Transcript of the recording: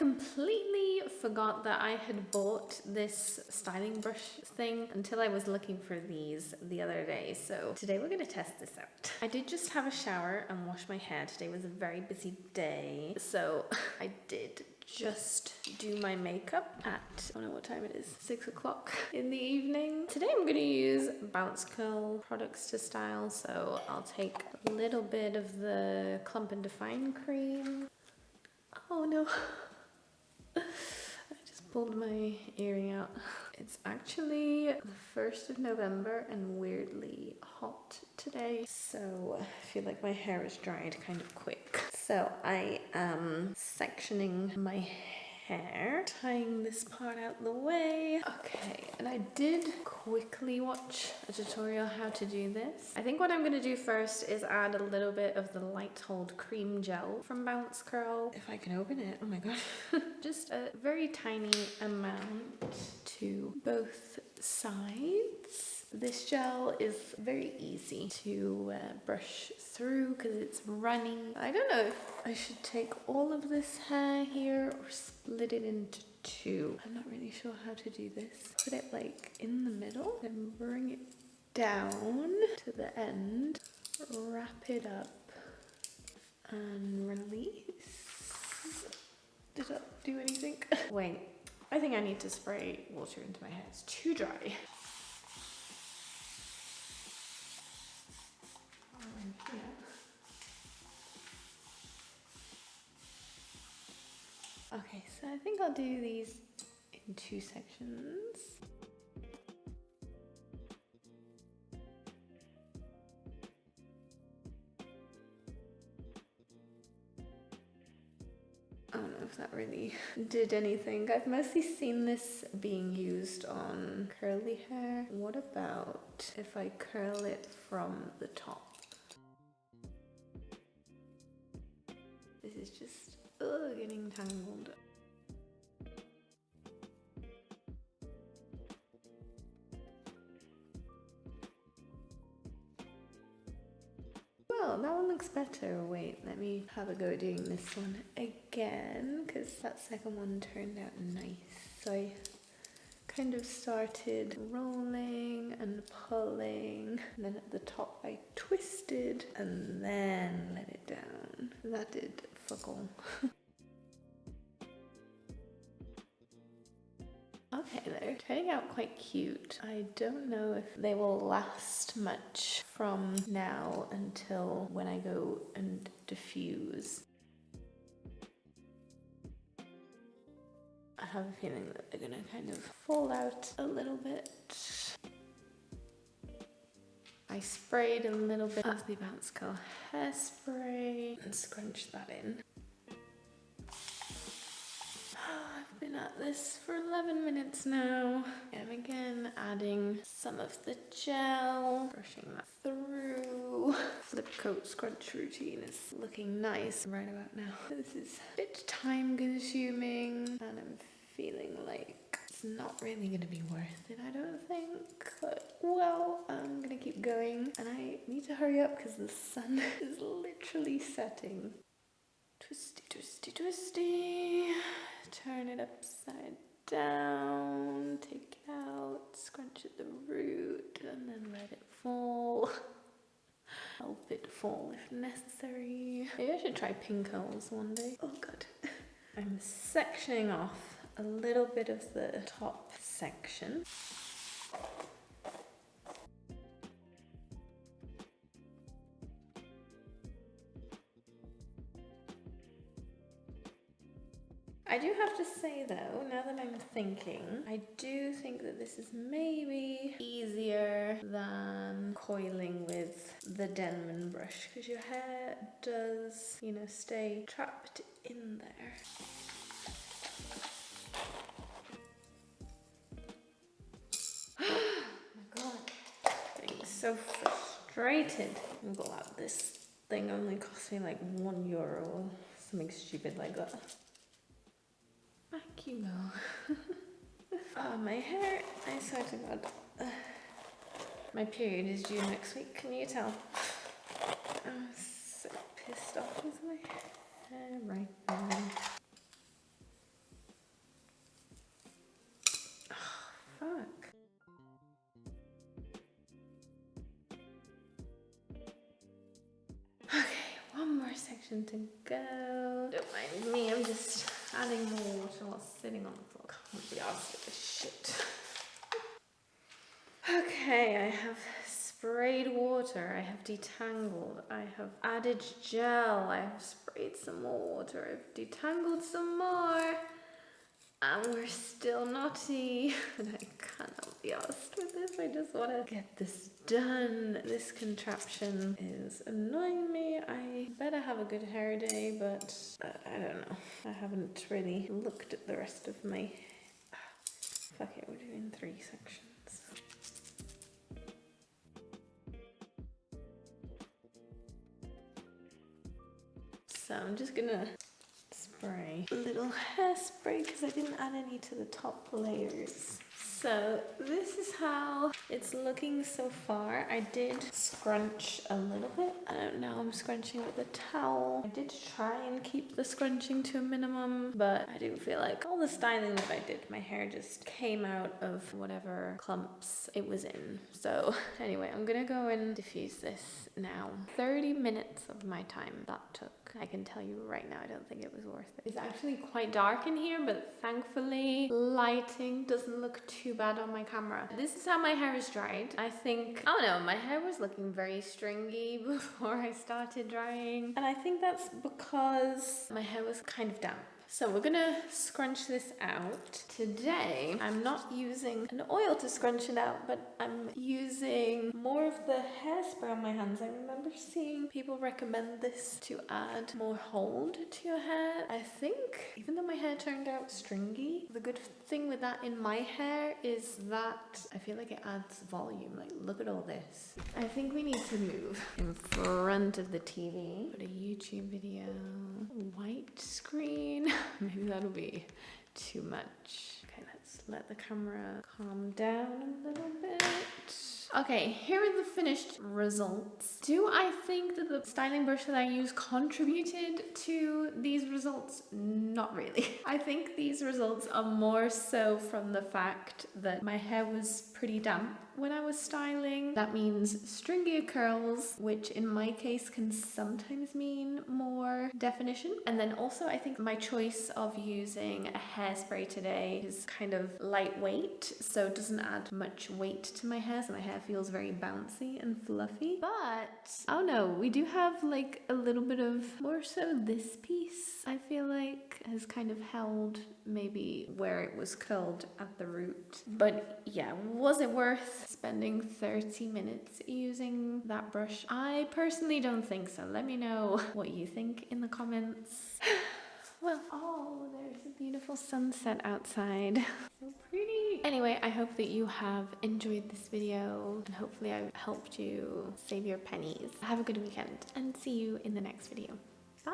completely forgot that I had bought this styling brush thing until I was looking for these the other day. So today we're going to test this out. I did just have a shower and wash my hair. Today was a very busy day. So I did just do my makeup at, I don't know what time it is, 6 o'clock in the evening. Today I'm going to use Bounce Curl products to style. So I'll take a little bit of the Clump and Define cream. Oh no. I just pulled my earring out. It's actually the 1st of November and weirdly hot today, so I feel like my hair is dried kind of quick. So I am sectioning my hair, tying this part out the way. Okay, and I did quickly watch a tutorial how to do this. I think what I'm going to do first is add a little bit of the Light Hold cream gel from Bounce Curl. If I can open it, oh my god. Just a very tiny amount to both sides. This gel is very easy to brush through because it's runny. I don't know if I should take all of this hair here or split it into two. I'm not really sure how to do this. Put it like in the middle, then bring it down to the end, wrap it up and release. Did that do anything? Wait, I think I need to spray water into my hair. It's too dry. Yeah. Okay, so I think I'll do these in 2 sections. I don't know if that really did anything. I've mostly seen this being used on curly hair. What about if I curl it from the top? This is just getting tangled. Well, that one looks better. Wait, let me have a go doing this one again, because that second one turned out nice. So I kind of started rolling and pulling, and then at the top I twisted and then let it down. That did fuck all. Okay, they're turning out quite cute. I don't know if they will last much from now until when I go and diffuse. I have a feeling that they're gonna kind of fall out a little bit. I sprayed a little bit of the Bounce Curl hairspray and scrunched that in. I've been at this for 11 minutes now. And again, adding some of the gel, brushing that through. Flip coat scrunch routine is looking nice right about now. This is a bit time consuming and I'm feeling like it's not really gonna be worth it, I don't think. But well, I'm gonna keep going and I need to hurry up because the sun is literally setting. Twisty, twisty, twisty. Turn it upside down, take it out, scrunch at the root, and then let it fall. Help it fall if necessary. Maybe I should try pink curls one day. Oh god. I'm sectioning off a little bit of the top section. I do have to say though, now that I'm thinking, I do think that this is maybe easier than coiling with the Denman brush because your hair does, you know, stay trapped in there. Oh my god, getting so frustrated. I'm glad this thing only cost me like €1 or something stupid like that. Vacuum. Oh, my hair, I swear to god. My period is due next week, can you tell? I'm so pissed off with my hair right now. section to go. Don't mind me, I'm just adding more water while sitting on the floor. Can't be arsed with this shit. Okay, I have sprayed water, I have detangled, I have added gel, I have sprayed some more water, I've detangled some more, and we're still knotty. And I cannot be arsed with this, I just want to get this done. This contraption is annoying me. I better have a good hair day, but I don't know. I haven't really looked at the rest of my... Fuck it, we're doing 3 sections. So I'm just gonna spray a little hairspray because I didn't add any to the top layers. So this is how it's looking so far. I did scrunch a little bit. I don't know, I'm scrunching with a towel. I did try and keep the scrunching to a minimum, but I do feel like all the styling that I did, my hair just came out of whatever clumps it was in. So anyway, I'm gonna go and diffuse this now. 30 minutes of my time that took. I can tell you right now, I don't think it was worth it. It's actually quite dark in here, but thankfully lighting doesn't look too bad on my camera. This is how my hair is dried. I think, I don't know, my hair was looking very stringy before I started drying. And I think that's because my hair was kind of damp. So we're gonna scrunch this out. Today, I'm not using an oil to scrunch it out, but I'm using more of the hairspray on my hands. I remember seeing people recommend this to add more hold to your hair. I think, even though my hair turned out stringy, the good thing with that in my hair is that I feel like it adds volume. Like, look at all this. I think we need to move in front of the TV. Put a YouTube video. White screen. Maybe that'll be too much. Okay, let's let the camera calm down a little bit. Okay, here are the finished results. Do I think that the styling brush that I used contributed to these results? Not really. I think these results are more so from the fact that my hair was pretty damp when I was styling. That means stringier curls, which in my case can sometimes mean more definition. And then also I think my choice of using a hairspray today is kind of lightweight, so it doesn't add much weight to my hair, so my hair feels very bouncy and fluffy. But I don't know, we do have like a little bit of more so this piece, I feel like has kind of held maybe where it was curled at the root. But yeah, was it worth spending 30 minutes using that brush? I personally don't think so. Let me know what you think in the comments. Well, oh, there's a beautiful sunset outside. So pretty. Anyway, I hope that you have enjoyed this video and hopefully I helped you save your pennies. Have a good weekend and see you in the next video. Bye.